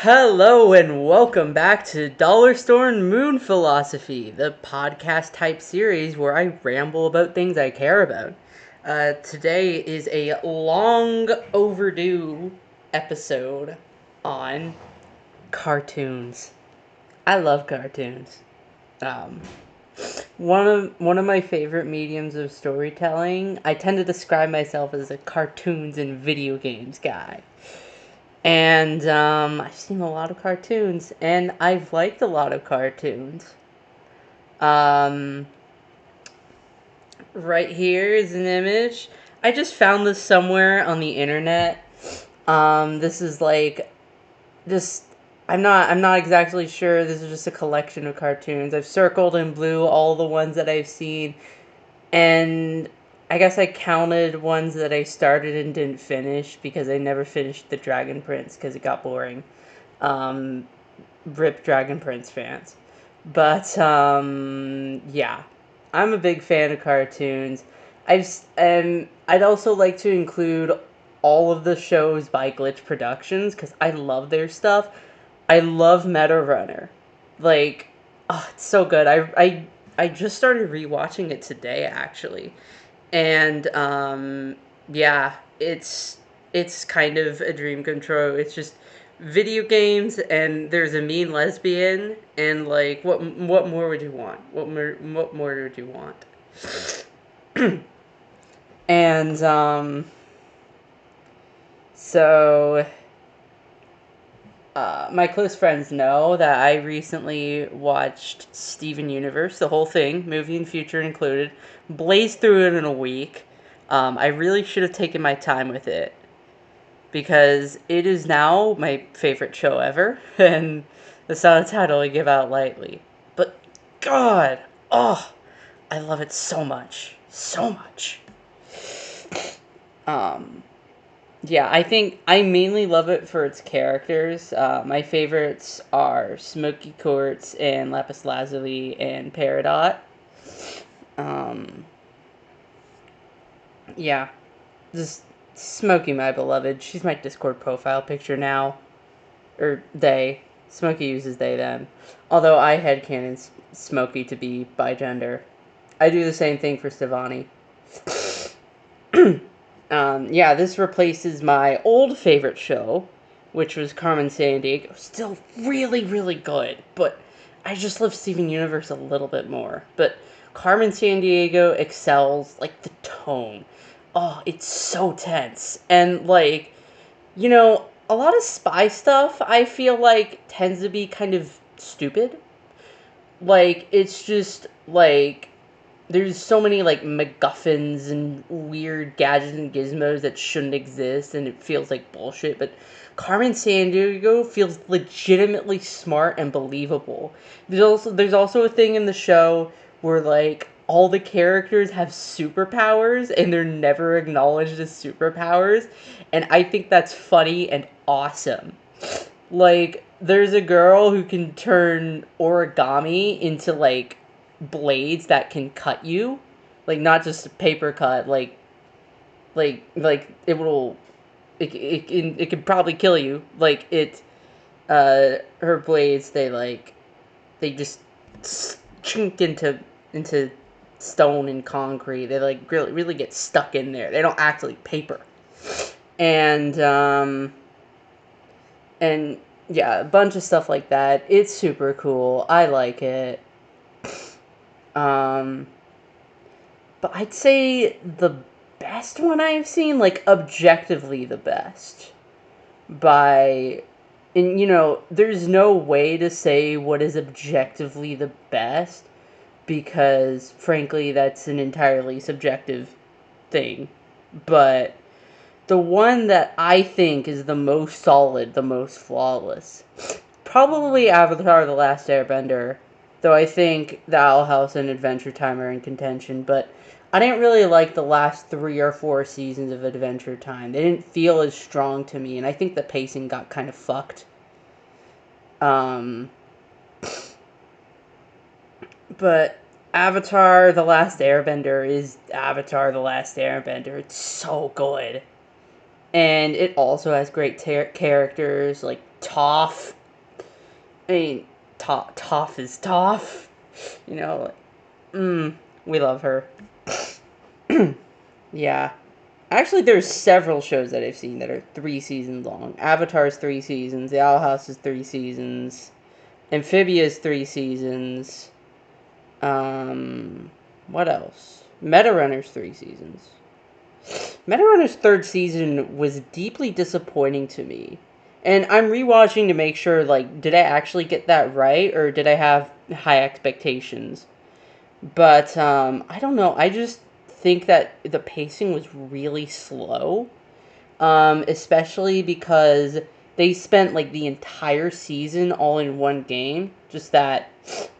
Hello and welcome back to Dollar Store and Moon Philosophy, the podcast type series where I ramble about things I care about. Today is a long overdue episode on cartoons. I love cartoons. Um, one of my favorite mediums of storytelling. I tend to describe myself as a cartoons and video games guy. And I've seen a lot of cartoons, and I've liked a lot of cartoons. Um, right here is an image. I just found this somewhere on the internet. This is like just I'm not exactly sure. This is just a collection of cartoons. I've circled in blue all the ones that I've seen, and I guess I counted ones that I started and didn't finish because I never finished the Dragon Prince because it got boring. Um, Rip Dragon Prince fans. But yeah, I'm a big fan of cartoons. I'd also like to include all of the shows by Glitch Productions because I love their stuff. I love Meta Runner, like, oh, it's so good. I just started rewatching it today actually, and yeah, it's kind of a dream come true. It's just video games, and there's a mean lesbian, and like, what more would you want? What more would you want? And so my close friends know that I recently watched Steven Universe, the whole thing, movie and future included, blazed through it in a week. I really should have taken my time with it because it is now my favorite show ever, and that's not a title I give out lightly. But God, oh, I love it so much, so much. Um, yeah, I think I mainly love it for its characters. My favorites are Smoky Quartz and Lapis Lazuli and Peridot. Um, yeah, just Smoky, my beloved. She's my Discord profile picture now. Or they. Smokey uses they, them. Although I headcanon Smokey to be bi gender. I do the same thing for Stevani. Yeah, this replaces my old favorite show, which was Carmen Sandiego. Still really, really good, but I just love Steven Universe a little bit more. But Carmen Sandiego excels, like, the tone. Oh, it's so tense. And, like, a lot of spy stuff I feel like tends to be kind of stupid. Like, it's just like there's so many like MacGuffins and weird gadgets and gizmos that shouldn't exist, and it feels like bullshit. But Carmen Sandiego feels legitimately smart and believable. There's also a thing in the show where like all the characters have superpowers and they're never acknowledged as superpowers, and I think that's funny and awesome. Like, there's a girl who can turn origami into like blades that can cut you, like not just a paper cut, like it could probably kill you. Like it, her blades they just chink into stone and concrete. They like really get stuck in there. They don't act like paper. And and yeah, a bunch of stuff like that. It's super cool. I like it. Um, but I'd say the best one I've seen, like objectively the best, by, and there's no way to say what is objectively the best because frankly that's an entirely subjective thing. But the one that I think is the most solid, the most flawless, probably Avatar: The Last Airbender, though I think The Owl House and Adventure Time are in contention, but I didn't really like the last 3 or 4 seasons of Adventure Time. They didn't feel as strong to me, and I think the pacing got kind of fucked. Um, but Avatar: The Last Airbender is Avatar: The Last Airbender. It's so good. And it also has great characters like Toph. I mean, Toph is Toph. You know, we love her. Yeah. Actually, there's several shows that I've seen that are 3 seasons long. Avatar's 3 seasons. The Owl House is 3 seasons. Amphibia's 3 seasons. What else? Metarunner's 3 seasons. Metarunner's third season was deeply disappointing to me. And I'm rewatching to make sure, like, did I actually get that right, or did I have high expectations? But, I don't know. I just think that the pacing was really slow. Especially because they spent, like, the entire season all in one game. Just that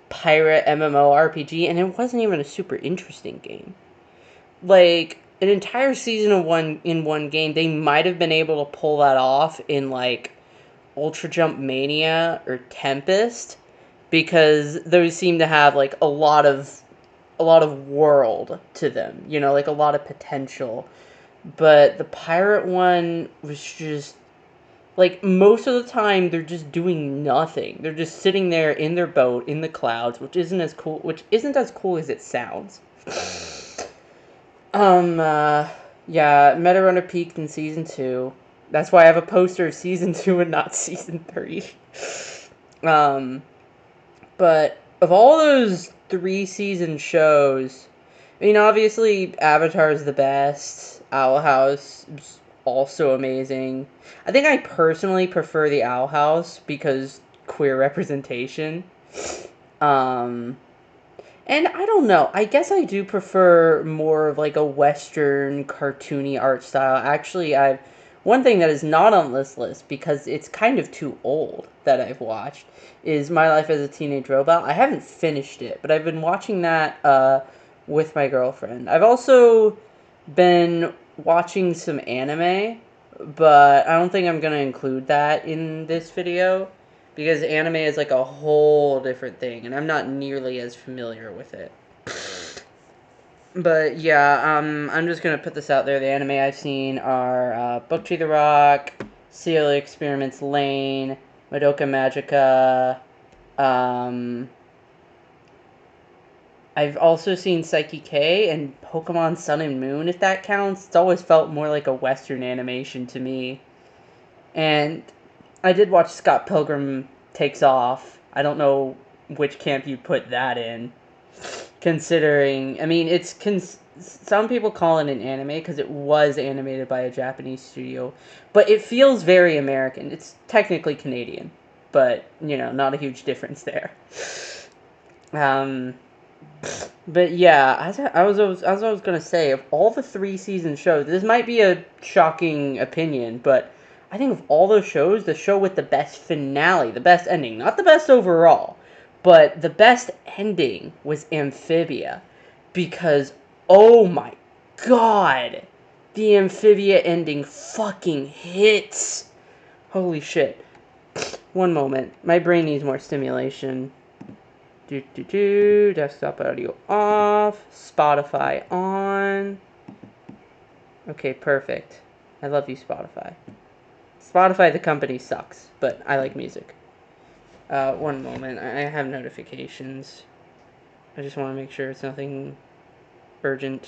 pirate MMORPG, and it wasn't even a super interesting game. Like, an entire season of one in one game, they might have been able to pull that off in, like, Ultra Jump Mania or Tempest, because those seem to have, like, a lot of world to them, like a lot of potential. But the pirate one was just like, most of the time they're just doing nothing. They're just sitting there in their boat in the clouds, which isn't as cool as it sounds. Yeah, Metarunner peaked in season 2. That's why I have a poster of season 2 and not season 3. Um, but of all those 3 season shows, I mean, obviously Avatar is the best. Owl House is also amazing. I think I personally prefer the Owl House because queer representation. Um, and I don't know. I guess I do prefer more of like a Western cartoony art style. Actually, I've one thing that is not on this list because it's kind of too old that I've watched is My Life as a Teenage Robot. I haven't finished it, but I've been watching that with my girlfriend. I've also been watching some anime, but I don't think I'm gonna include that in this video because anime is like a whole different thing, and I'm not nearly as familiar with it. But yeah, I'm just gonna put this out there. The anime I've seen are Book Tree the Rock, Celia Experiments Lane, Madoka Magica. Um, I've also seen Psyche K and Pokemon Sun and Moon, if that counts. It's always felt more like a Western animation to me. And I did watch Scott Pilgrim Takes Off. I don't know which camp you put that in. Considering, I mean, some people call it an anime because it was animated by a Japanese studio, but it feels very American. It's technically Canadian, but not a huge difference there. Um, but yeah, as I was gonna say, of all the 3 season shows, this might be a shocking opinion, but I think of all those shows, the show with the best finale, the best ending, not the best overall, but the best ending was Amphibia, because oh my god, the Amphibia ending fucking hits. Holy shit. One moment, my brain needs more stimulation. Desktop audio off. Spotify on. Okay, perfect. I love you, Spotify. Spotify, the company, sucks, but I like music. One moment. I have notifications. I just want to make sure it's nothing urgent.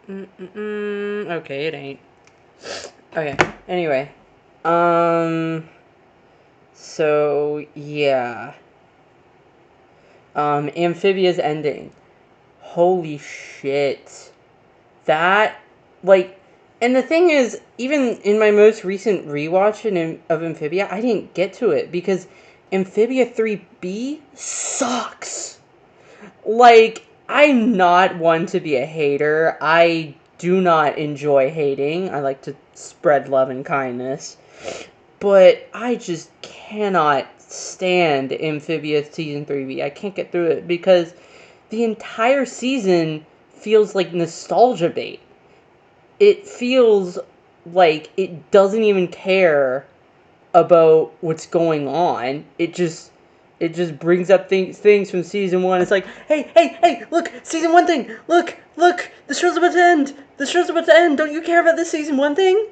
Okay, it ain't. Okay, anyway. So, yeah. Amphibia's ending. Holy shit. That, like, and the thing is, even in my most recent rewatch of Amphibia, I didn't get to it because Amphibia 3B sucks. Like, I'm not one to be a hater. I do not enjoy hating. I like to spread love and kindness. But I just cannot stand Amphibia Season 3B. I can't get through it because the entire season feels like nostalgia bait. It feels like it doesn't even care about what's going on. It just It just brings up things from season 1. It's like, hey, look, season 1 thing. Look, the show's about to end. The show's about to end. Don't you care about this season 1 thing?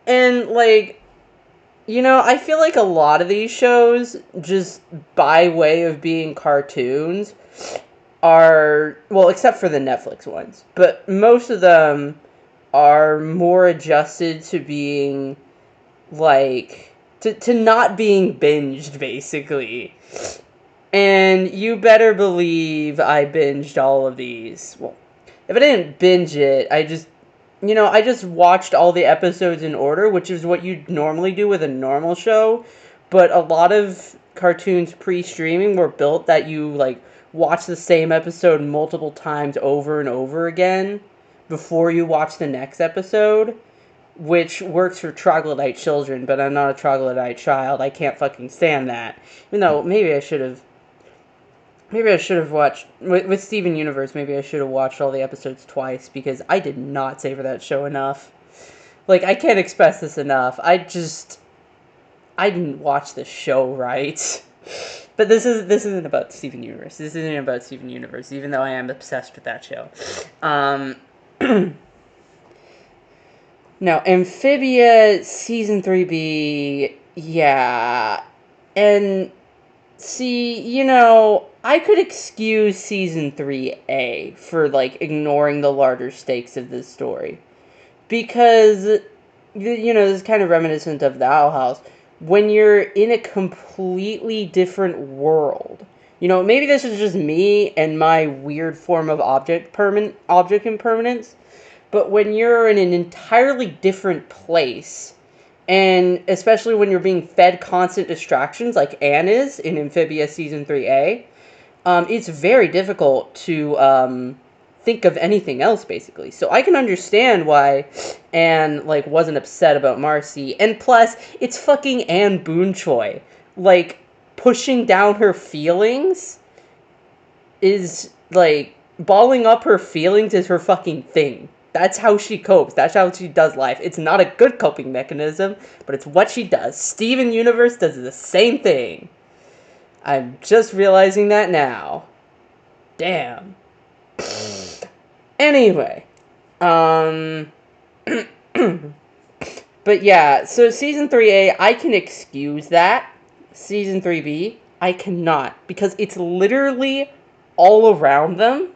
And, like, I feel like a lot of these shows, just by way of being cartoons, are, well, except for the Netflix ones, but most of them are more adjusted to being, like, to not being binged, basically. And you better believe I binged all of these. Well, if I didn't binge it, I just watched all the episodes in order, which is what you'd normally do with a normal show. But a lot of cartoons pre-streaming were built that you, like, watch the same episode multiple times over and over again before you watch the next episode, which works for troglodyte children, but I'm not a troglodyte child. I can't fucking stand that. Even though maybe I should have watched with Steven Universe. Maybe I should have watched all the episodes twice, because I did not savor that show enough. Like, I can't express this enough. I didn't watch the show right. But this isn't about Steven Universe. This isn't about Steven Universe, even though I am obsessed with that show. Now, Amphibia season 3B, yeah, and see, I could excuse season 3A for, like, ignoring the larger stakes of this story. Because, this is kind of reminiscent of the Owl House. When you're in a completely different world, maybe this is just me and my weird form of object impermanence, but when you're in an entirely different place, and especially when you're being fed constant distractions like Anne is in Amphibia Season 3A, it's very difficult to think of anything else, basically. So I can understand why Anne, like, wasn't upset about Marcy. And plus, it's fucking Anne Boone Choi. Like, pushing down her feelings is, like, balling up her feelings is her fucking thing. That's how she copes. That's how she does life. It's not a good coping mechanism, but it's what she does. Steven Universe does the same thing. I'm just realizing that now. Damn. Anyway. But yeah, so Season 3A, I can excuse that. Season 3B, I cannot. Because it's literally all around them,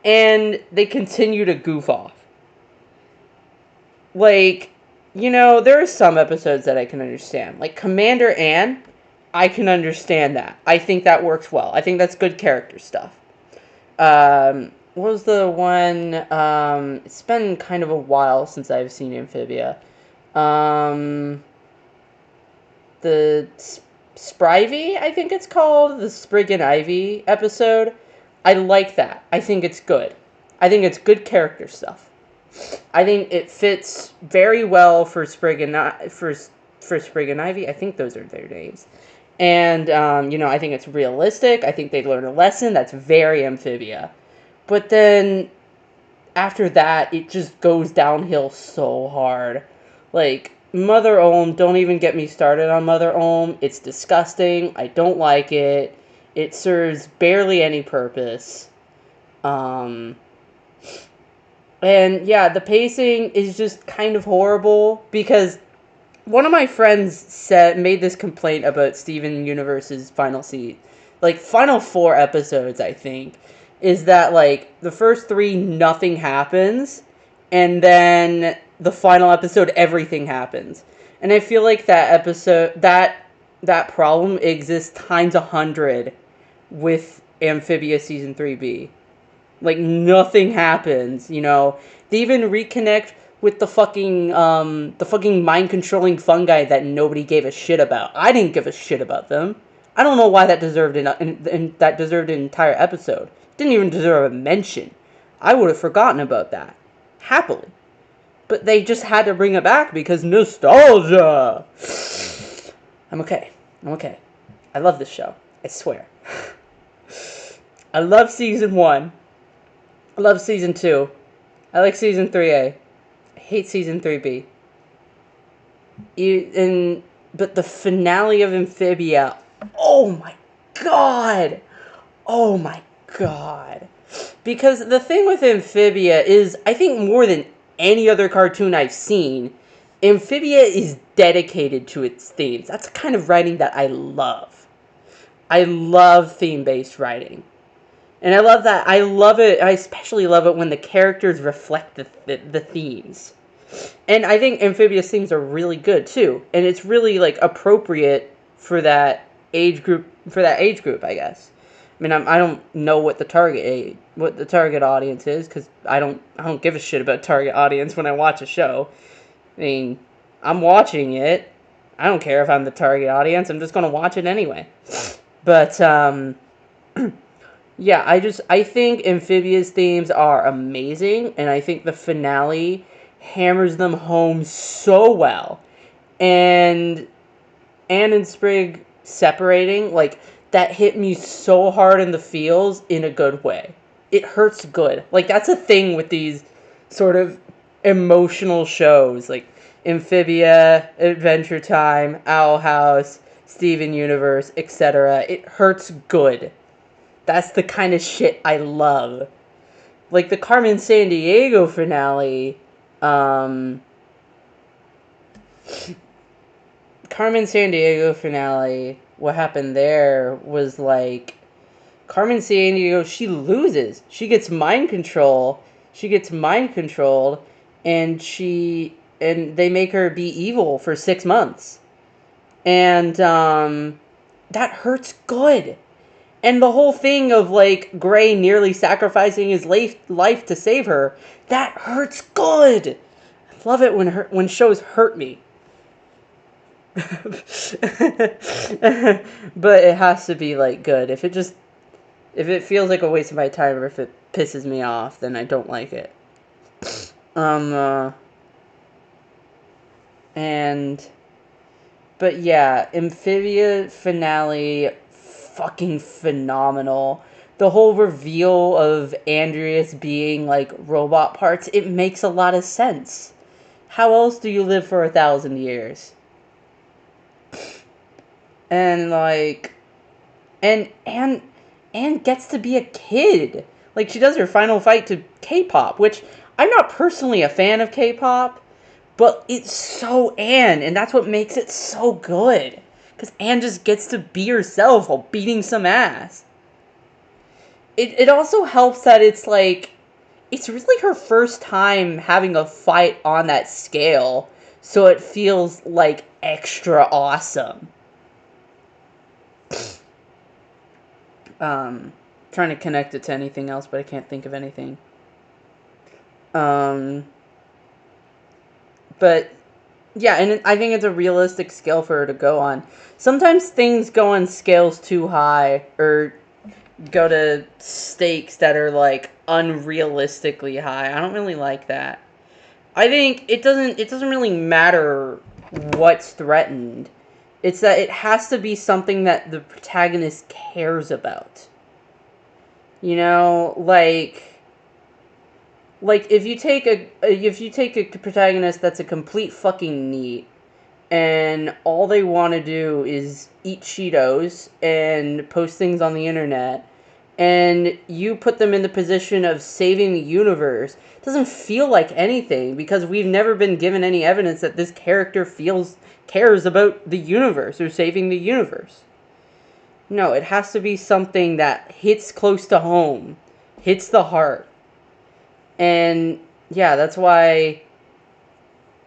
and they continue to goof off. Like, there are some episodes that I can understand. Like, Commander Anne, I can understand that. I think that works well. I think that's good character stuff. What was the one? It's been kind of a while since I've seen Amphibia. The Sprivy, I think it's called. The Sprig and Ivy episode. I like that. I think it's good. I think it's good character stuff. I think it fits very well for Sprig and Ivy. I think those are their names. And, I think it's realistic. I think they learn a lesson. That's very Amphibia. But then, after that, it just goes downhill so hard. Like, Mother Ohm, don't even get me started on Mother Ohm. It's disgusting. I don't like it. It serves barely any purpose. And yeah, the pacing is just kind of horrible, because one of my friends made this complaint about Steven Universe's final 4 episodes, I think, is that, like, the first 3, nothing happens, and then the final episode, everything happens. And I feel like that problem exists times 100 with Amphibia Season 3B. Like, nothing happens, They even reconnect with the fucking mind-controlling fungi that nobody gave a shit about. I didn't give a shit about them. I don't know why that deserved an entire episode. Didn't even deserve a mention. I would have forgotten about that. Happily. But they just had to bring it back because nostalgia! I'm okay. I love this show. I swear. I love Season 1. I love Season 2. I like Season 3A. I hate Season 3B. But the finale of Amphibia, oh my god! Oh my god. Because the thing with Amphibia is, I think more than any other cartoon I've seen, Amphibia is dedicated to its themes. That's the kind of writing that I love. I love theme-based writing. And I love that. I love it. I especially love it when the characters reflect the themes. And I think Amphibia's themes are really good too. And it's really like appropriate for that age group. I guess. I mean, I don't know what the target audience is, because I don't give a shit about target audience when I watch a show. I mean, I'm watching it. I don't care if I'm the target audience. I'm just gonna watch it anyway. But yeah, I think Amphibia's themes are amazing, and I think the finale hammers them home so well. And Anne and Sprig separating, like, that hit me so hard in the feels in a good way. It hurts good. Like, that's a thing with these sort of emotional shows, like Amphibia, Adventure Time, Owl House, Steven Universe, etc. It hurts good. That's the kind of shit I love. Like the Carmen Sandiego finale, what happened there was like, Carmen Sandiego, she loses. She gets mind control. She gets mind controlled, and they make her be evil for 6 months. And that hurts good. And the whole thing of like Gray nearly sacrificing his life to save her, that hurts good. I love it when shows hurt me. But it has to be like good. If it feels like a waste of my time, or if it pisses me off, then I don't like it. But yeah, Amphibia finale, fucking phenomenal. The whole reveal of Andreas being like robot parts, it makes a lot of sense. How else do you live for 1,000 years? And like, and Anne gets to be a kid. Like, she does her final fight to K-pop, which I'm not personally a fan of K-pop, but it's so Anne, and that's what makes it so good. Because Anne just gets to be herself while beating some ass. It also helps that it's like, it's really her first time having a fight on that scale, so it feels like extra awesome. Trying to connect it to anything else, but I can't think of anything. But yeah, and I think it's a realistic scale for her to go on. Sometimes things go on scales too high, or go to stakes that are like unrealistically high. I don't really like that. I think it doesn't really matter what's threatened. It's that it has to be something that the protagonist cares about. You know, like if you take a protagonist that's a complete fucking neat, and all they want to do is eat Cheetos and post things on the internet, and you put them in the position of saving the universe, it doesn't feel like anything, because we've never been given any evidence that this character cares about the universe or saving the universe. No, it has to be something that hits close to home, hits the heart. And yeah, that's why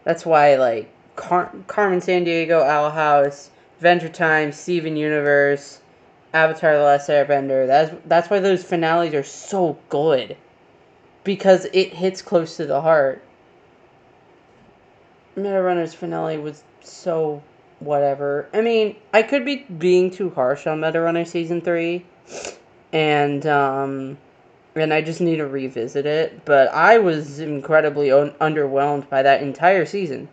like Carmen Sandiego, Owl House, Adventure Time, Steven Universe, Avatar: The Last Airbender, that's why those finales are so good, because it hits close to the heart. Metarunner's finale was so whatever. I mean, I could be being too harsh on Metarunner Season 3, and I just need to revisit it, but I was incredibly underwhelmed by that entire season.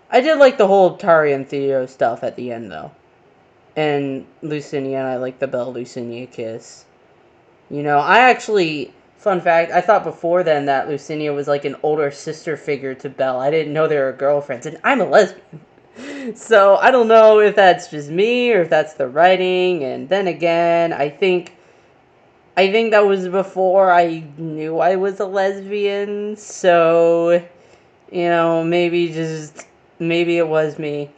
I did like the whole Tari and Theo stuff at the end, though. And Lucinia, and I like the Belle Lucinia kiss. You know, fun fact, I thought before then that Lucinia was like an older sister figure to Belle. I didn't know they were girlfriends, and I'm a lesbian. So I don't know if that's just me or if that's the writing. And then again, I think that was before I knew I was a lesbian. So maybe it was me.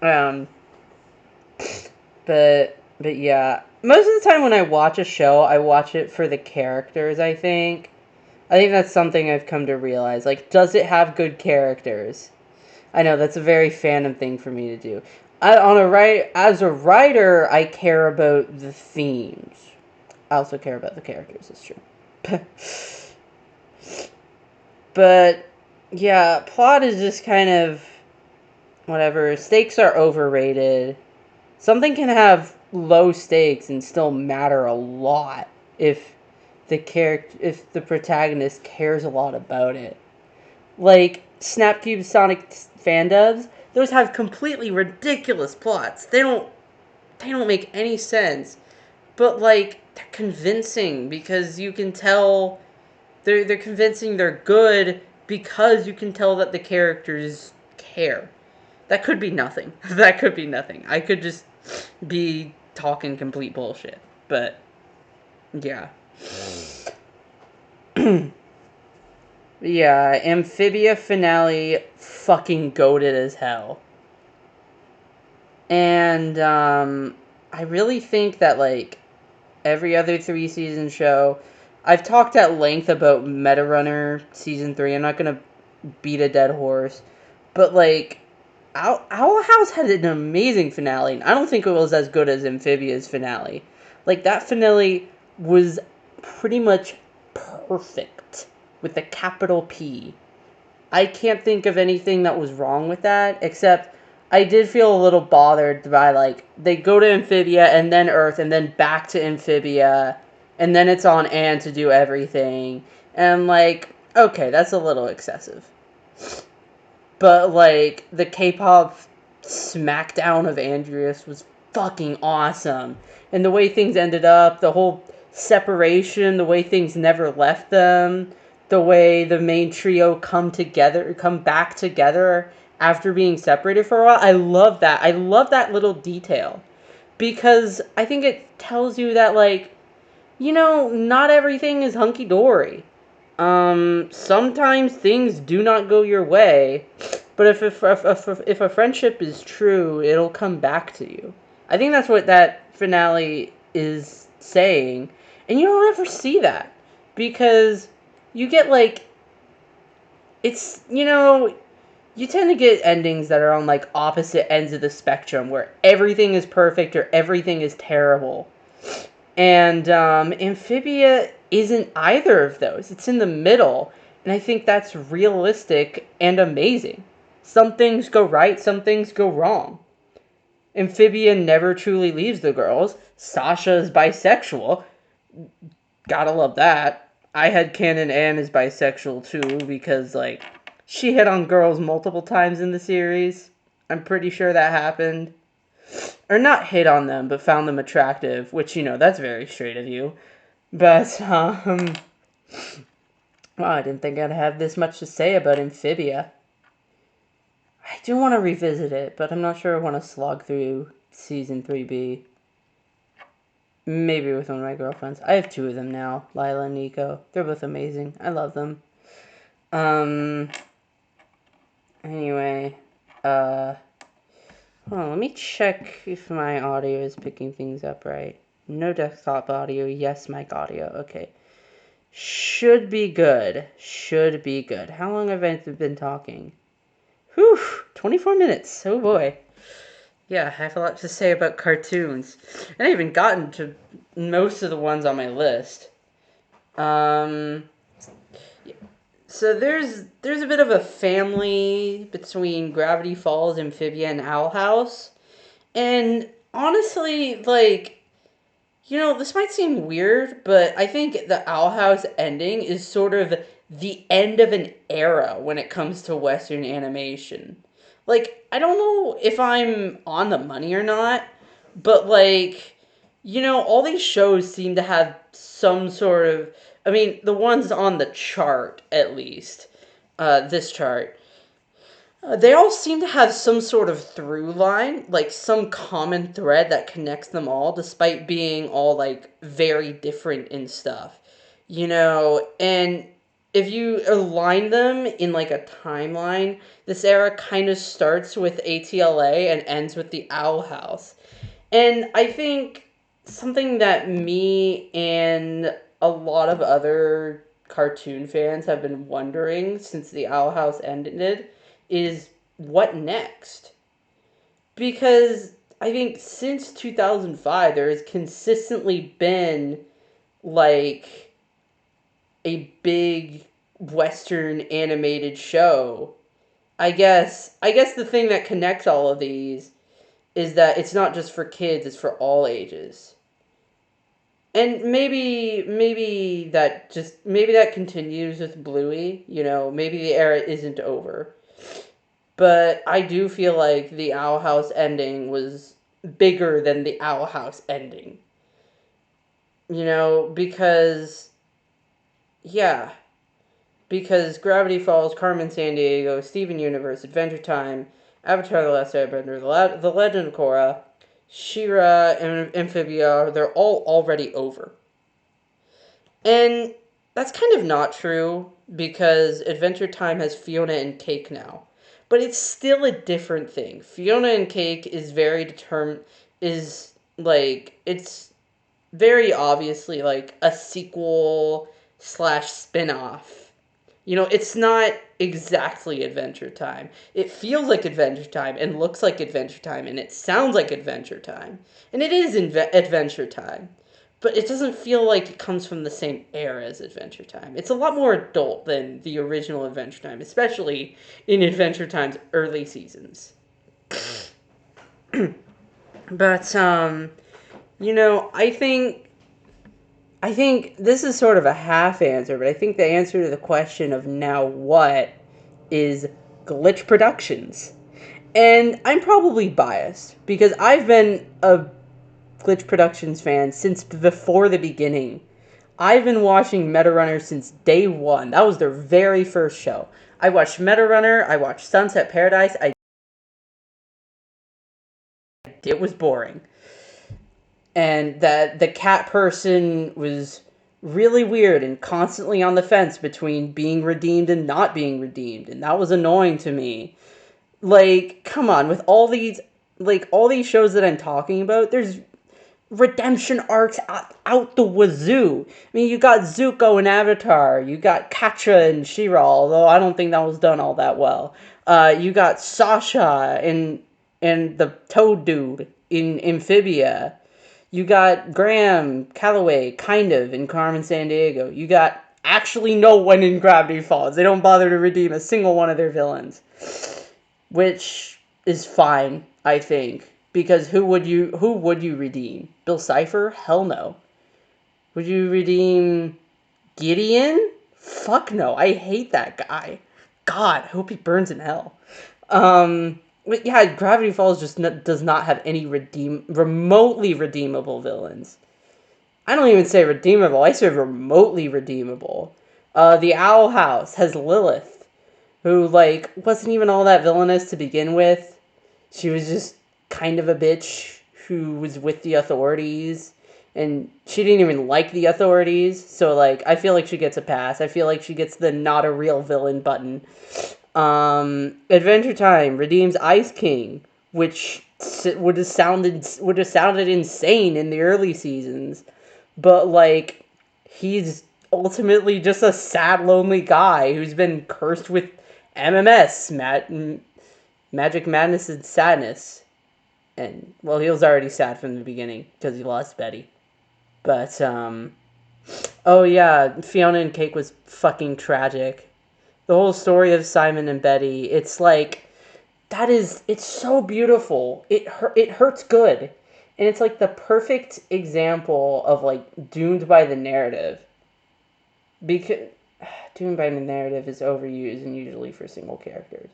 Um, but yeah, most of the time when I watch a show, I watch it for the characters. I think that's something I've come to realize. Like, does it have good characters? I know that's a very fandom thing for me to do. As a writer, I care about the themes. I also care about the characters. It's true. But yeah, plot is just kind of whatever. Stakes are overrated. Something can have low stakes and still matter a lot if if the protagonist cares a lot about it. Like Snapcube Sonic fan dubs, those have completely ridiculous plots. They don't make any sense. But like they're convincing because you can tell they're convincing they're good because you can tell that the characters care. That could be nothing. That could be nothing. I could just be talking complete bullshit. But yeah. Yeah, Amphibia finale fucking goated as hell. And I really think that like every other 3 season show, I've talked at length about Meta Runner season 3. I'm not gonna beat a dead horse, but like Owl House had an amazing finale. And I don't think it was as good as Amphibia's finale. Like that finale was pretty much perfect with a capital P. I can't think of anything that was wrong with that, except I did feel a little bothered by, like, they go to Amphibia and then Earth and then back to Amphibia, and then it's on Anne to do everything. And I'm like, okay, that's a little excessive. But, like, the K-pop smackdown of Andreas was fucking awesome. And the way things ended up, the whole separation, the way things never left them, the way the main trio come back together after being separated for a while. I love that. I love that little detail. Because I think it tells you that, like, not everything is hunky dory. Sometimes things do not go your way, but if a friendship is true, it'll come back to you. I think that's what that finale is saying, and you don't ever see that because you get like it's you tend to get endings that are on like opposite ends of the spectrum where everything is perfect or everything is terrible. And Amphibia isn't either of those. It's in the middle. And I think that's realistic and amazing. Some things go right, some things go wrong. Amphibia never truly leaves the girls. Sasha is bisexual. Gotta love that. I had canon Anne is bisexual too because, like, she hit on girls multiple times in the series. I'm pretty sure that happened. Or not hit on them, but found them attractive, which, that's very straight of you. But, well, I didn't think I'd have this much to say about Amphibia. I do want to revisit it, but I'm not sure I want to slog through Season 3B. Maybe with one of my girlfriends. I have 2 of them now, Lila and Nico. They're both amazing. I love them. Anyway, hold on, let me check if my audio is picking things up right. No desktop audio, yes mic audio, okay. Should be good. Should be good. How long have I been talking? Whew, 24 minutes. Oh boy. Yeah, I have a lot to say about cartoons. And I haven't gotten to most of the ones on my list. So there's a bit of a family between Gravity Falls, Amphibia, and Owl House. And honestly, like, this might seem weird, but I think the Owl House ending is sort of the end of an era when it comes to Western animation. Like, I don't know if I'm on the money or not, but like, all these shows seem to have some sort of. I mean, the ones on the chart, at least, this chart, They all seem to have some sort of through line, like some common thread that connects them all, despite being all like very different in stuff. And if you align them in like a timeline, this era kind of starts with ATLA and ends with the Owl House. And I think something that me and a lot of other cartoon fans have been wondering since the Owl House ended is what next? Because I think since 2005, there has consistently been like a big Western animated show. I guess the thing that connects all of these is that it's not just for kids, it's for all ages. And maybe that continues with Bluey, maybe the era isn't over. But I do feel like the Owl House ending was bigger than the Owl House ending. Because yeah, because Gravity Falls, Carmen Sandiego, Steven Universe, Adventure Time, Avatar: The Last Airbender, The Legend of Korra, She-Ra, and Amphibia, they're all already over. And that's kind of not true because Adventure Time has Fiona and Cake now. But it's still a different thing. Fiona and Cake is very determined, is like, it's very obviously like a sequel slash spin off. It's not exactly Adventure Time. It feels like Adventure Time and looks like Adventure Time and it sounds like Adventure Time. And it is Adventure Time. But it doesn't feel like it comes from the same era as Adventure Time. It's a lot more adult than the original Adventure Time, especially in Adventure Time's early seasons. But I think this is sort of a half answer, but I think the answer to the question of now what is Glitch Productions. And I'm probably biased because I've been a Glitch Productions fan since before the beginning. I've been watching Metarunner since day one. That was their very first show. I watched Metarunner, I watched Sunset Paradise. It was boring. And that the cat person was really weird and constantly on the fence between being redeemed and not being redeemed, and that was annoying to me. Like, come on, with all these shows that I'm talking about, there's redemption arcs out the wazoo. I mean, you got Zuko in Avatar, you got Katra and She-Ra, although I don't think that was done all that well. You got Sasha and the Toad dude in Amphibia. You got Graham Calloway, kind of, in Carmen Sandiego. You got actually no one in Gravity Falls. They don't bother to redeem a single one of their villains, which is fine, I think, because who would you redeem? Bill Cipher? Hell no. Would you redeem Gideon? Fuck no. I hate that guy. God, I hope he burns in hell. But yeah, Gravity Falls just does not have any remotely redeemable villains. I don't even say redeemable. I say remotely redeemable. The Owl House has Lilith, who like wasn't even all that villainous to begin with. She was just kind of a bitch who was with the authorities, and she didn't even like the authorities. So like, I feel like she gets a pass. I feel like she gets the not a real villain button. Adventure Time redeems Ice King, which would have sounded insane in the early seasons, but like, he's ultimately just a sad, lonely guy who's been cursed with MMS, Magic Madness and Sadness, and well, he was already sad from the beginning because he lost Betty. But oh yeah, Fiona and Cake was fucking tragic. The whole story of Simon and Betty, it's like it's so beautiful. It hurts good. And it's like the perfect example of like doomed by the narrative. Because doomed by the narrative is overused and usually for single characters.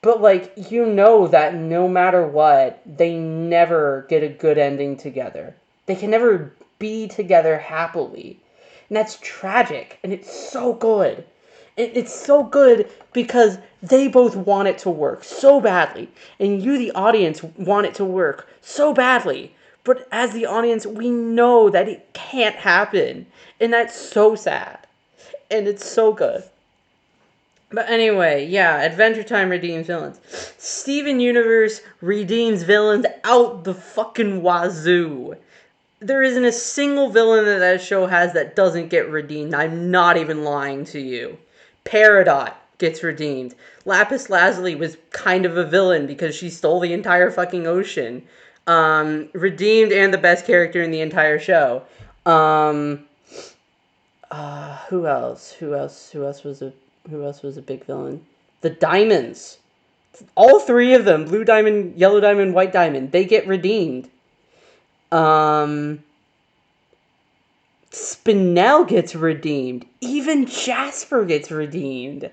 But like, that no matter what, they never get a good ending together. They can never be together happily. And that's tragic, and it's so good. It's so good because they both want it to work so badly, and you, the audience, want it to work so badly. But as the audience, we know that it can't happen, and that's so sad. And it's so good. But anyway, yeah, Adventure Time redeems villains. Steven Universe redeems villains out the fucking wazoo. There isn't a single villain that show has that doesn't get redeemed. I'm not even lying to you. Peridot gets redeemed. Lapis Lazuli was kind of a villain because she stole the entire fucking ocean. Redeemed and the best character in the entire show. Who else? Who else was a big villain? The Diamonds. All three of them, Blue Diamond, Yellow Diamond, White Diamond, they get redeemed. Spinel gets redeemed. Even Jasper gets redeemed.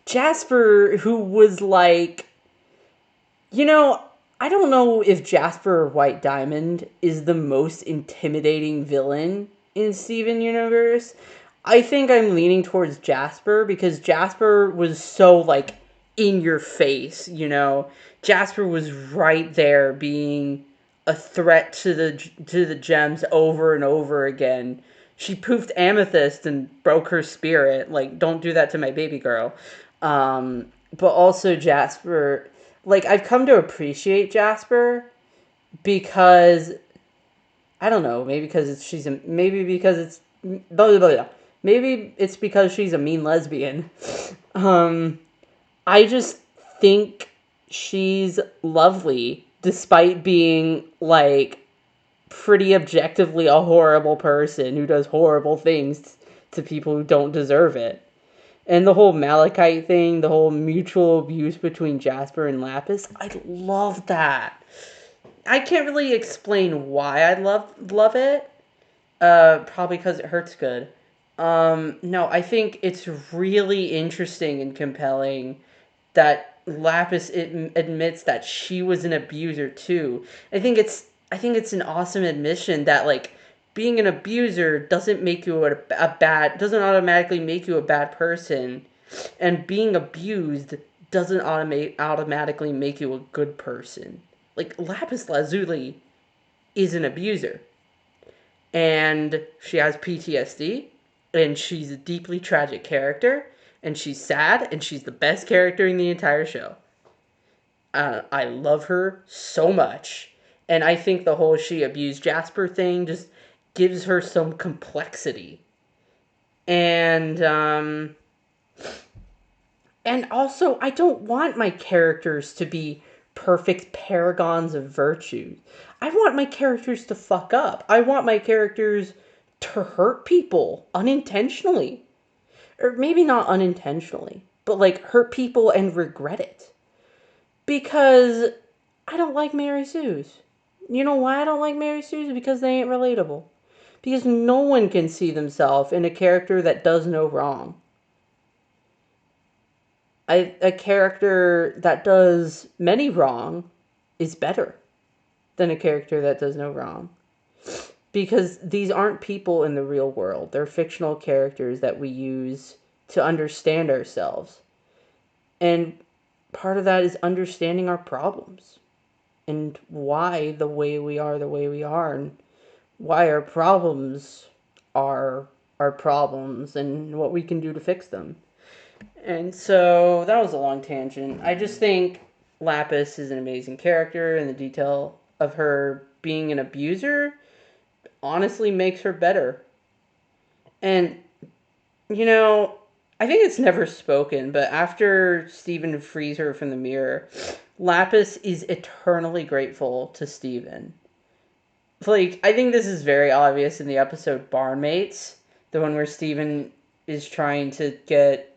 Jasper, who was like, I don't know if Jasper or White Diamond is the most intimidating villain in Steven Universe. I think I'm leaning towards Jasper because Jasper was so like in your face. Jasper was right there being a threat to the gems over and over again. She poofed Amethyst and broke her spirit. Like, don't do that to my baby girl. But also Jasper, like, I've come to appreciate Jasper because I don't know, maybe because blah, blah, blah, blah. Maybe it's because she's a mean lesbian. I just think she's lovely despite being like pretty objectively a horrible person who does horrible things to people who don't deserve it. And the whole Malachite thing, the whole mutual abuse between Jasper and Lapis, I love that. I can't really explain why I love it. Probably because it hurts good. No, I think it's really interesting and compelling that Lapis admits that she was an abuser too. I think it's an awesome admission that like being an abuser doesn't make you doesn't automatically make you a bad person, and being abused doesn't automatically make you a good person. Like Lapis Lazuli is an abuser, and she has PTSD, and she's a deeply tragic character, and she's sad, and she's the best character in the entire show. I love her so much, and I think the whole she abused Jasper thing just gives her some complexity, and also I don't want my characters to be perfect paragons of virtue. I want my characters to fuck up. I want my characters to hurt people unintentionally. Or maybe not unintentionally, but like hurt people and regret it. Because I don't like Mary Sue's. You know why I don't like Mary Sue's? Because they ain't relatable. Because no one can see themselves in a character that does no wrong. A character that does many wrong is better than a character that does no wrong. Because these aren't people in the real world. They're fictional characters that we use to understand ourselves. And part of that is understanding our problems and why the way we are, and why our problems are our problems and what we can do to fix them. And so that was a long tangent. I just think Lapis is an amazing character, and the detail of her being an abuser honestly makes her better. And, you know, I think it's never spoken, but after Steven frees her from the mirror, Lapis is eternally grateful to Steven. Like, I think this is very obvious in the episode Barnmates, the one where Steven is trying to get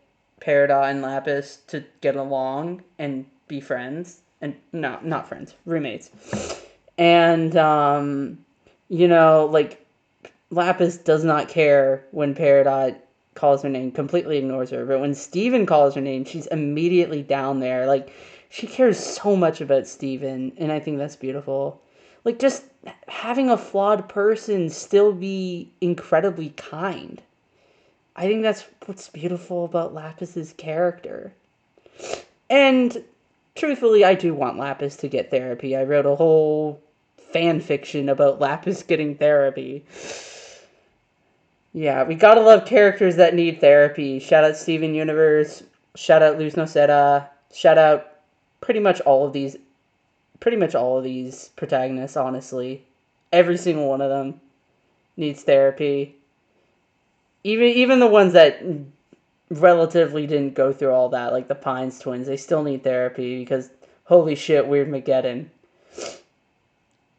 Peridot and Lapis to get along and be friends. And not friends, roommates. And, like, Lapis does not care when Peridot calls her name, completely ignores her. But when Steven calls her name, she's immediately down there. Like, she cares so much about Steven, and I think that's beautiful. Like, just having a flawed person still be incredibly kind. I think that's what's beautiful about Lapis's character. And truthfully, I do want Lapis to get therapy. I wrote a whole fan fiction about Lapis getting therapy. Yeah, we gotta love characters that need therapy. Shout out Steven Universe. Shout out Luz Noceta. Shout out pretty much all of these. Pretty much all of these protagonists. Honestly, every single one of them needs therapy. Even the ones that relatively didn't go through all that, like the Pines twins, they still need therapy because holy shit, Weird Mageddon.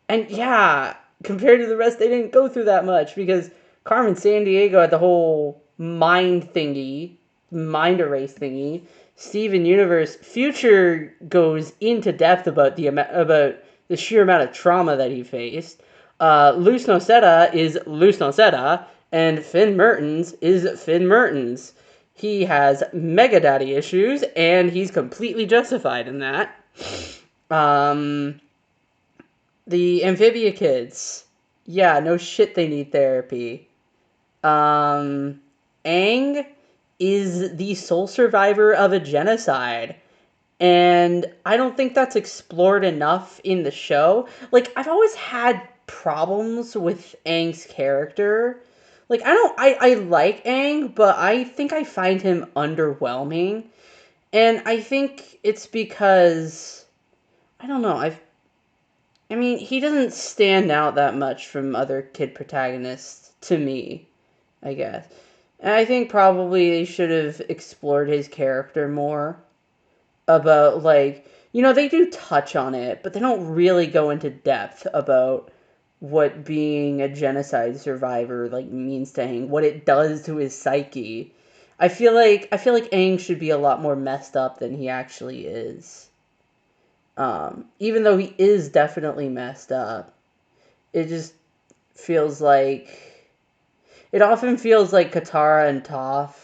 And yeah, compared to the rest, they didn't go through that much because Carmen Sandiego had the whole mind erase thingy. Steven Universe Future goes into depth about the sheer amount of trauma that he faced. Luz Noceta is Luz Noceta, and Finn Mertens is Finn Mertens. He has mega daddy issues, and he's completely justified in that. The Amphibia kids, yeah, no shit, they need therapy. Aang is the sole survivor of a genocide. And I don't think that's explored enough in the show. Like, I've always had problems with Aang's character. Like, I like Aang, but I think I find him underwhelming. And I think it's because, I don't know, I mean, he doesn't stand out that much from other kid protagonists to me, I guess. And I think probably they should have explored his character more about, like, they do touch on it, but they don't really go into depth about what being a genocide survivor like means to Aang, what it does to his psyche. I feel like Aang should be a lot more messed up than he actually is. Even though he is definitely messed up, it just feels like it often feels like Katara and Toph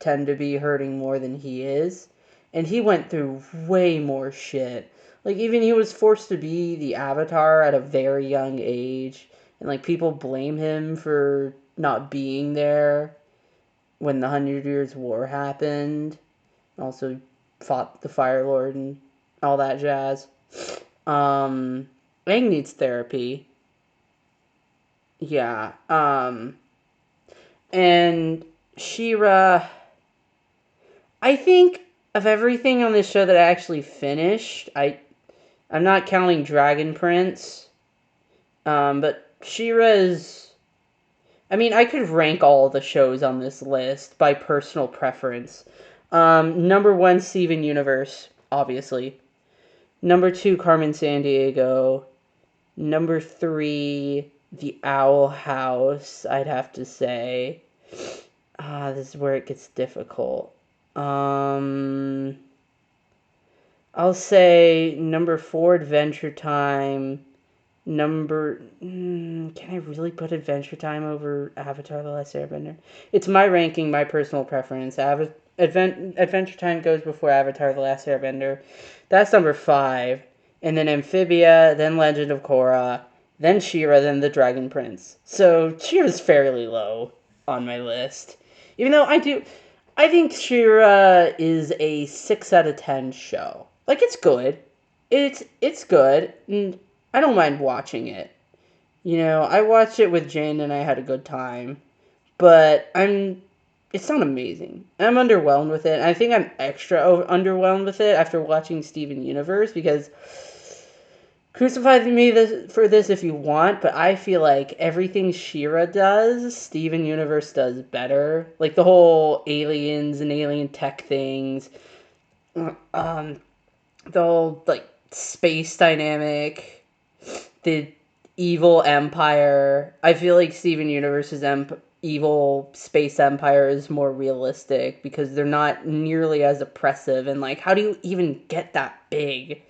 tend to be hurting more than he is, and he went through way more shit. Like, even he was forced to be the Avatar at a very young age, and like people blame him for not being there when the 100 Years' War happened. Also fought the Fire Lord and all that jazz. Aang needs therapy. Yeah. And She-Ra, I think of everything on this show that I actually finished, I'm not counting Dragon Prince. But She-Ra is, I mean, I could rank all the shows on this list by personal preference. Number one, Steven Universe, obviously. Number two, Carmen Sandiego. Number three, The Owl House, I'd have to say. This is where it gets difficult. I'll say number four, Adventure Time. Can I really put Adventure Time over Avatar: The Last Airbender? It's my ranking, my personal preference. Adventure Time goes before Avatar: The Last Airbender. That's number five. And then Amphibia, then Legend of Korra, then She-Ra, then The Dragon Prince. So She-Ra's fairly low on my list. Even though I think She-Ra is a 6 out of 10 show. Like, it's good. It's good. And I don't mind watching it. I watched it with Jane and I had a good time. But it's not amazing. I'm underwhelmed with it. I think I'm extra underwhelmed with it after watching Steven Universe because crucify me for this if you want, but I feel like everything She-Ra does, Steven Universe does better. Like the whole aliens and alien tech things. The whole, like, space dynamic. The evil empire. I feel like Steven Universe's evil space empire is more realistic because they're not nearly as oppressive. And, like, how do you even get that big?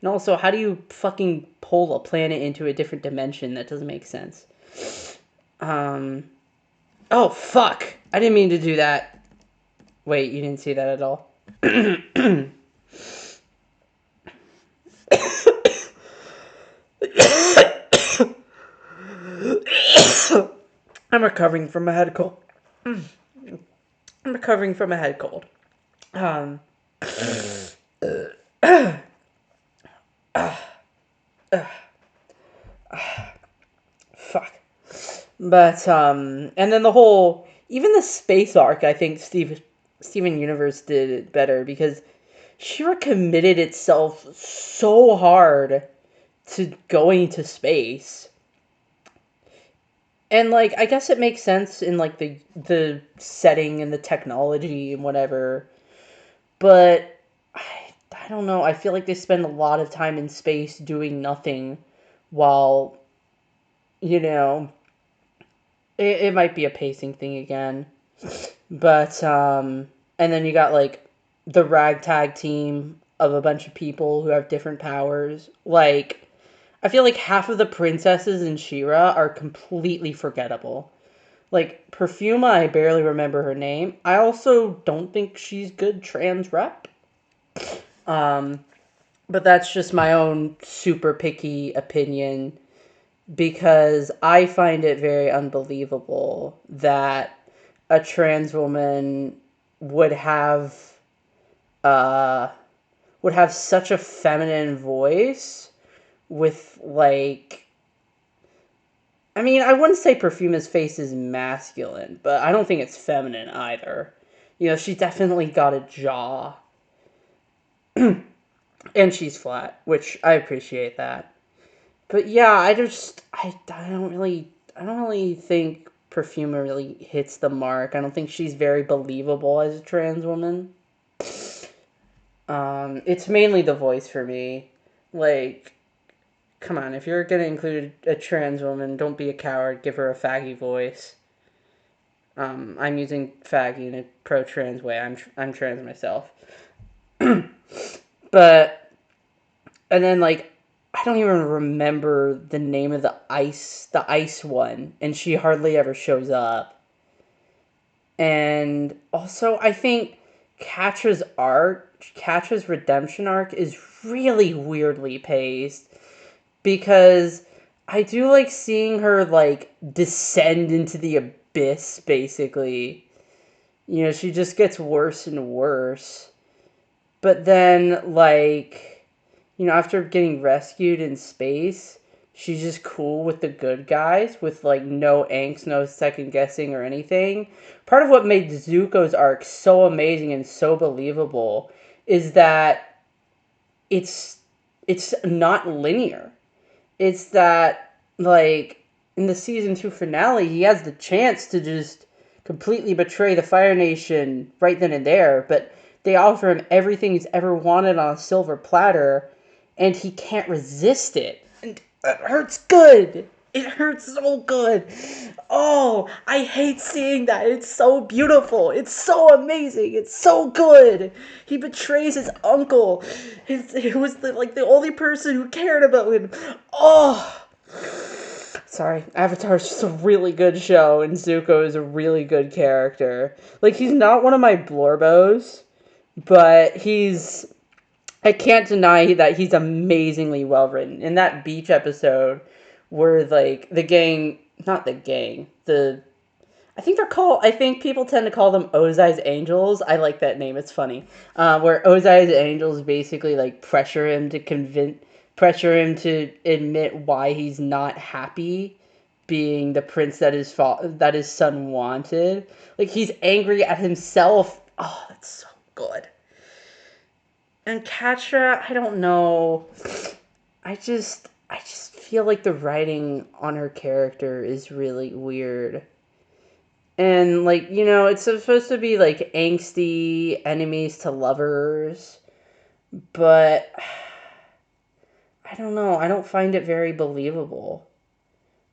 And also, how do you fucking pull a planet into a different dimension? That doesn't make sense. Oh, fuck! I didn't mean to do that. Wait, you didn't see that at all? I'm recovering from a head cold. I'm recovering from a head cold. Um, fuck. But and then the whole, even the space arc, I think Steven Universe did it better because She-Ra committed itself so hard to going to space. And like I guess it makes sense in like the setting and the technology and whatever. But I don't know. I feel like they spend a lot of time in space doing nothing while, you know, it might be a pacing thing again. But and then you got like the ragtag team of a bunch of people who have different powers. Like I feel like half of the princesses in She-Ra are completely forgettable. Like Perfuma, I barely remember her name. I also don't think she's good trans rep. Um, but that's just my own super picky opinion because I find it very unbelievable that a trans woman would have uh would have such a feminine voice with like I mean, I wouldn't say Perfuma's face is masculine, but I don't think it's feminine either. You know, she definitely got a jaw and she's flat, which I appreciate that. But yeah, I don't really think Perfuma really hits the mark. I don't think she's very believable as a trans woman. It's mainly the voice for me. Like, come on, if you're gonna include a trans woman, don't be a coward. Give her a faggy voice. I'm using faggy in a pro-trans way. I'm trans myself, but and then like I don't even remember the name of the ice one, and she hardly ever shows up. And also, I think Catra's redemption arc is really weirdly paced because I do like seeing her like descend into the abyss basically. You know, she just gets worse and worse. But then like, after getting rescued in space, she's just cool with the good guys with like no angst, no second guessing or anything. Part of what made Zuko's arc so amazing and so believable is that it's it's not linear. It's that like in the season 2 finale, he has the chance to just completely betray the Fire Nation right then and there, but they offer him everything he's ever wanted on a silver platter, and he can't resist it. And it hurts good. It hurts so good. Oh, I hate seeing that. It's so beautiful. It's so amazing. It's so good. He betrays his uncle. He was like the only person who cared about him. Oh, sorry. Avatar's just a really good show, and Zuko is a really good character. Like he's not one of my Blorbos, but I can't deny that he's amazingly well written. In that beach episode where like the gang, not the gang, I think people tend to call them Ozai's Angels. I like that name. It's funny. Where Ozai's Angels basically like pressure him to admit why he's not happy being the prince that his son wanted. Like he's angry at himself. Oh, that's so good. And Catra, I don't know. I just feel like the writing on her character is really weird. And like, it's supposed to be like angsty enemies to lovers, but I don't know. I don't find it very believable.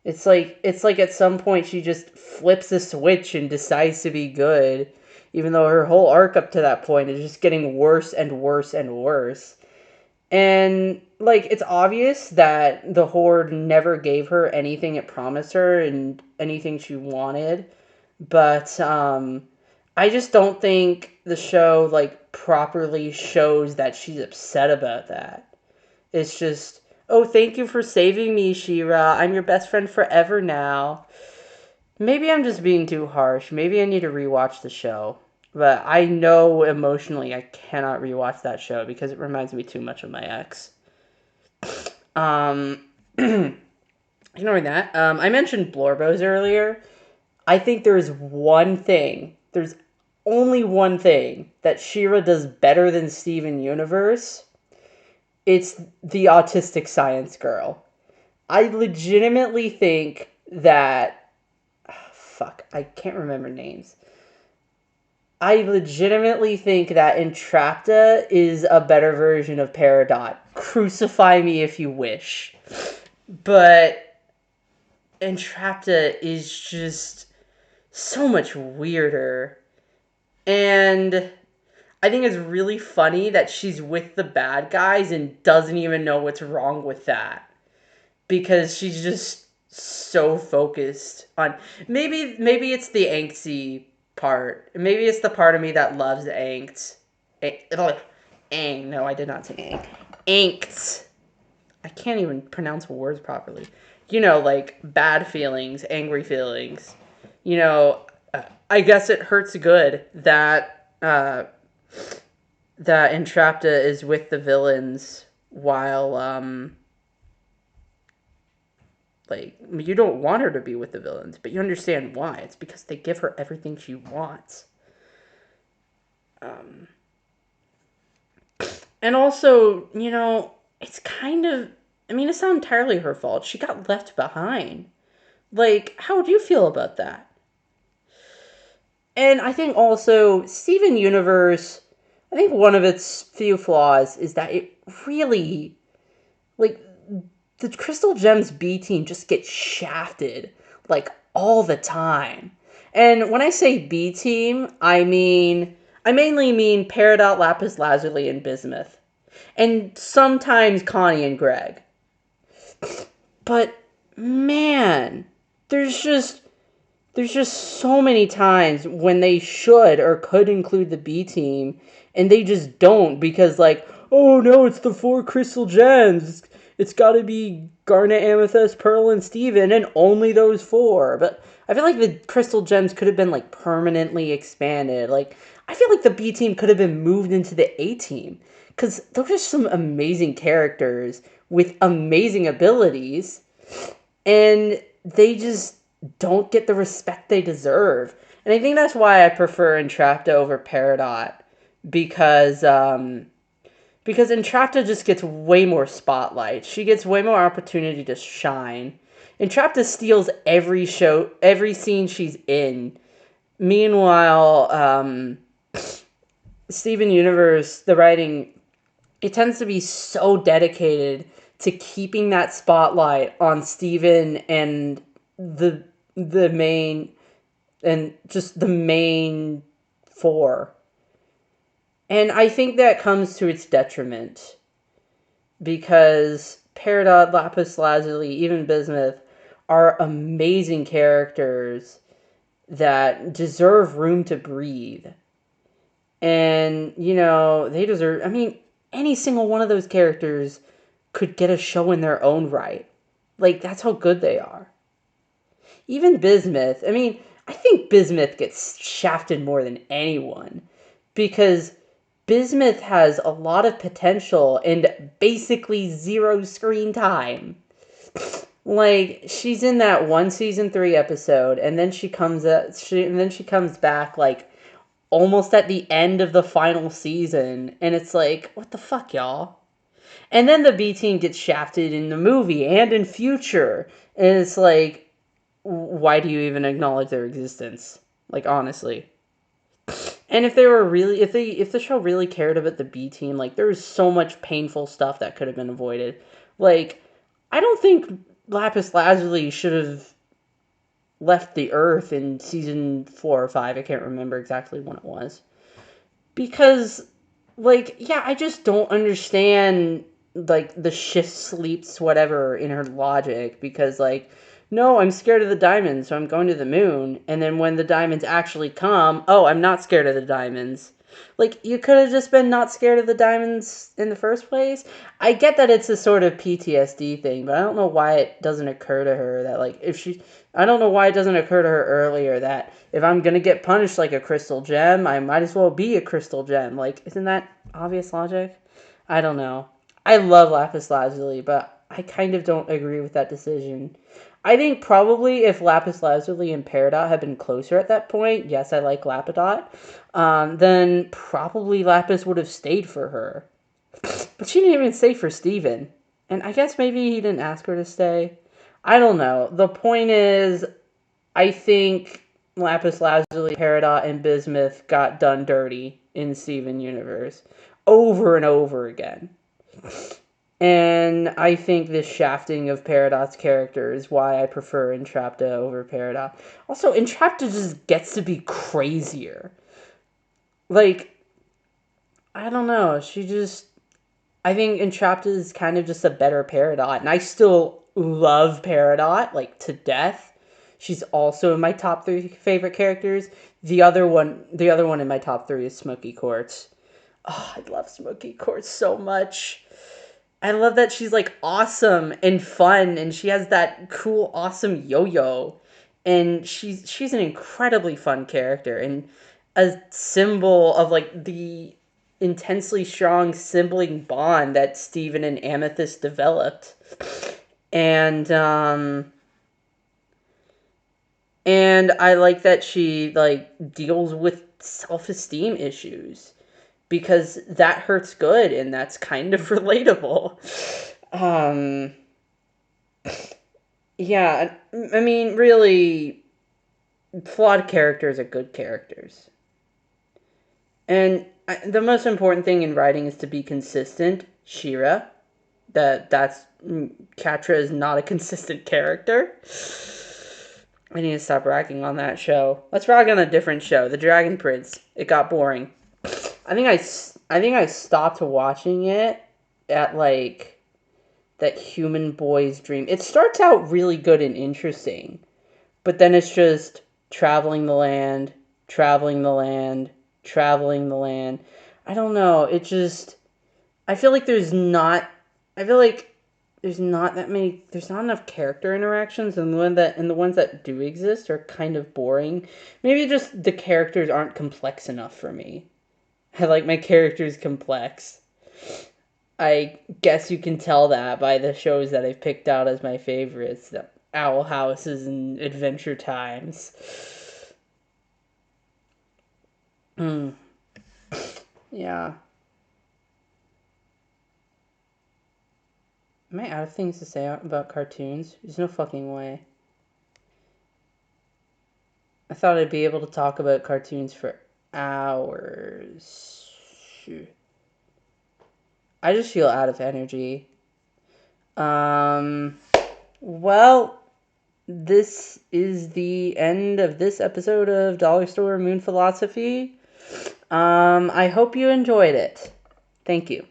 It's like at some point she just flips a switch and decides to be good, even though her whole arc up to that point is just getting worse and worse and worse. And like it's obvious that the Horde never gave her anything it promised her and anything she wanted, but I just don't think the show like properly shows that she's upset about that. It's just, oh, thank you for saving me, She-Ra. I'm your best friend forever now. Maybe I'm just being too harsh. Maybe I need to rewatch the show. But I know emotionally I cannot rewatch that show because it reminds me too much of my ex. Um, ignoring that, I mentioned Blorbos earlier. I think there's only one thing that She-Ra does better than Steven Universe. It's the autistic science girl. I legitimately think that. Fuck, I can't remember names. I legitimately think that Entrapta is a better version of Peridot. Crucify me if you wish. But Entrapta is just so much weirder. And I think it's really funny that she's with the bad guys and doesn't even know what's wrong with that. Because she's just so focused on maybe it's the angsty part. Maybe it's the part of me that loves angst. Ang. No, I did not say ang. Angst. I can't even pronounce words properly. You know, like bad feelings, angry feelings. You know, I guess it hurts good that that Entrapta is with the villains while like, you don't want her to be with the villains, but you understand why. It's because they give her everything she wants. Um, and also, you know, it's kind of, I mean, it's not entirely her fault. She got left behind. Like, how would you feel about that? And I think also, Steven Universe, I think one of its few flaws is that it really, like, the Crystal Gems B team just gets shafted, like, all the time. And when I say B team, I mainly mean Peridot, Lapis Lazuli, and Bismuth. And sometimes Connie and Greg. But man, there's just there's just so many times when they should or could include the B team and they just don't because like, oh no, it's the four crystal gems. It's got to be Garnet, Amethyst, Pearl, and Steven, and only those four. But I feel like the crystal gems could have been like permanently expanded. Like I feel like the B team could have been moved into the A team because those are some amazing characters with amazing abilities, and they just don't get the respect they deserve. And I think that's why I prefer Entrapta over Peridot because Entrapta just gets way more spotlight. She gets way more opportunity to shine. Entrapta steals every scene she's in. Meanwhile, Steven Universe, the writing, it tends to be so dedicated to keeping that spotlight on Steven and the the main and just the main four. And I think that comes to its detriment because Peridot, Lapis Lazuli, even Bismuth are amazing characters that deserve room to breathe. And, you know, they deserve, I mean, any single one of those characters could get a show in their own right. Like, that's how good they are. Even Bismuth, I mean, I think Bismuth gets shafted more than anyone because Bismuth has a lot of potential and basically zero screen time. Like she's in that one season 3 episode and then she comes back like almost at the end of the final season and it's like, what the fuck, y'all? And then the B team gets shafted in the movie and in future. And it's like, why do you even acknowledge their existence? Like honestly. And if they were really if the show really cared about the B team, like there's so much painful stuff that could have been avoided. Like I don't think Lapis Lazuli should have left the Earth in season 4 or 5. I can't remember exactly when it was. Because like yeah, I just don't understand like the shift sleeps whatever in her logic because like no, I'm scared of the diamonds, so I'm going to the moon. And then when the diamonds actually come, oh, I'm not scared of the diamonds. Like, you could have just been not scared of the diamonds in the first place. I get that it's a sort of PTSD thing, but I don't know why it doesn't occur to her that, like, I don't know why it doesn't occur to her earlier that if I'm gonna get punished like a crystal gem, I might as well be a crystal gem. Like, isn't that obvious logic? I don't know. I love Lapis Lazuli, but I kind of don't agree with that decision. I think probably if Lapis Lazuli and Peridot had been closer at that point, yes, I like Lapidot, then probably Lapis would have stayed for her. But she didn't even stay for Steven. And I guess maybe he didn't ask her to stay. I don't know. The point is, I think Lapis Lazuli, Peridot, and Bismuth got done dirty in Steven Universe over and over again. And I think this shafting of Peridot's character is why I prefer Entrapta over Peridot. Also, Entrapta just gets to be crazier. Like, I don't know. I think Entrapta is kind of just a better Peridot. And I still love Peridot, like, to death. She's also in my top 3 favorite characters. The other one in my top 3 is Smoky Quartz. Oh, I love Smoky Quartz so much. I love that she's like awesome and fun, and she has that cool, awesome yo-yo, and she's an incredibly fun character and a symbol of like the intensely strong sibling bond that Steven and Amethyst developed, and and I like that she like deals with self-esteem issues because that hurts good and that's kind of relatable. Um, yeah, I mean, really, flawed characters are good characters. And the most important thing in writing is to be consistent. Shira, that's Catra is not a consistent character. I need to stop ragging on that show. Let's rag on a different show, The Dragon Prince. It got boring. I think I stopped watching it at like that human boy's dream. It starts out really good and interesting, but then it's just traveling the land, traveling the land, traveling the land. I don't know. It just I feel like I feel like there's not enough character interactions, and the ones that do exist are kind of boring. Maybe just the characters aren't complex enough for me. I like my characters complex. I guess you can tell that by the shows that I've picked out as my favorites. The Owl Houses and Adventure Times. Hmm. Yeah. Am I out of things to say about cartoons? There's no fucking way. I thought I'd be able to talk about cartoons for hours. I just feel out of energy. Um, well, this is the end of this episode of Dollar Store Moon Philosophy. I hope you enjoyed it. Thank you.